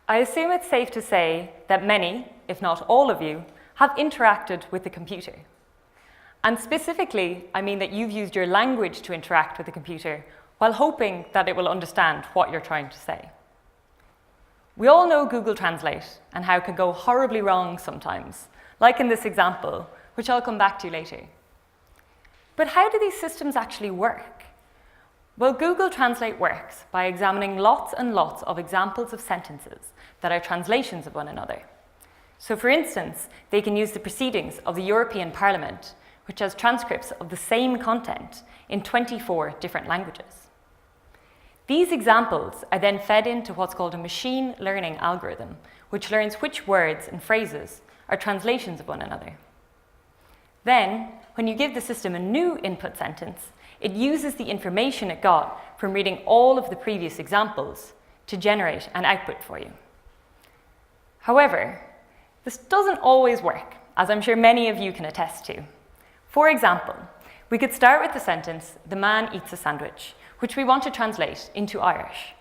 I assume it's safe to say that many, if not all of you, have interacted with the computer. And specifically, I mean that you've used your language to interact with the computer while hoping that it will understand what you're trying to say. We all know Google Translate and how it can go horribly wrong sometimes, like in this example, which I'll come back to later. But how do these systems actually work? Well, Google Translate works by examining lots and lots of examples of sentences that are translations of one another. So for instance, they can use the proceedings of the European Parliament, which has transcripts of the same content in 24 different languages. These examples are then fed into what's called a machine learning algorithm, which learns which words and phrases are translations of one another. Then, when you give the system a new input sentence, it uses the information it got from reading all of the previous examples to generate an output for you. However, this doesn't always work, as I'm sure many of you can attest to. For example, we could start with the sentence, "The man eats a sandwich," which we want to translate into Irish.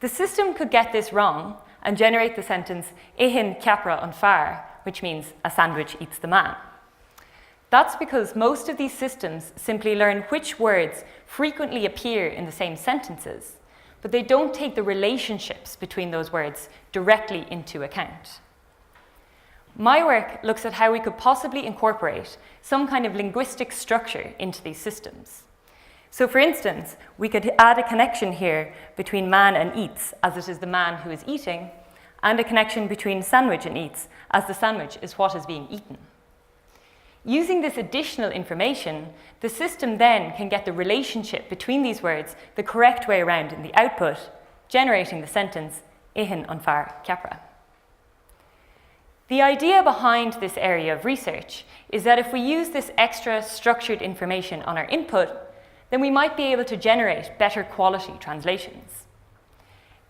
The system could get this wrong and generate the sentence, "Ihin ceapra an fear," which means "a sandwich eats the man." That's because most of these systems simply learn which words frequently appear in the same sentences, but they don't take the relationships between those words directly into account. My work looks at how we could possibly incorporate some kind of linguistic structure into these systems. So for instance, we could add a connection here between man and eats, as it is the man who is eating, and a connection between sandwich and eats, as the sandwich is what is being eaten. Using this additional information, the system then can get the relationship between these words the correct way around in the output, generating the sentence, "Ihin an fear ceapra." The idea behind this area of research is that if we use this extra structured information on our input, then we might be able to generate better quality translations.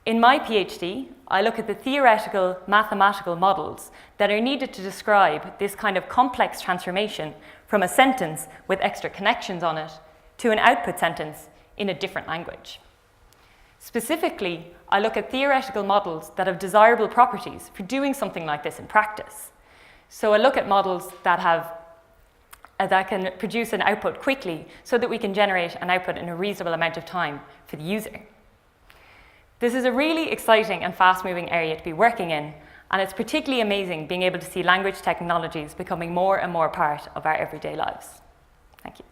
In my PhD, I look at the theoretical mathematical models that are needed to describe this kind of complex transformation from a sentence with extra connections on it to an output sentence in a different language. Specifically, I look at theoretical models that have desirable properties for doing something like this in practice. So I look at models that can produce an output quickly so that we can generate an output in a reasonable amount of time for the user. This is a really exciting and fast-moving area to be working in, and it's particularly amazing being able to see language technologies becoming more and more part of our everyday lives. Thank you.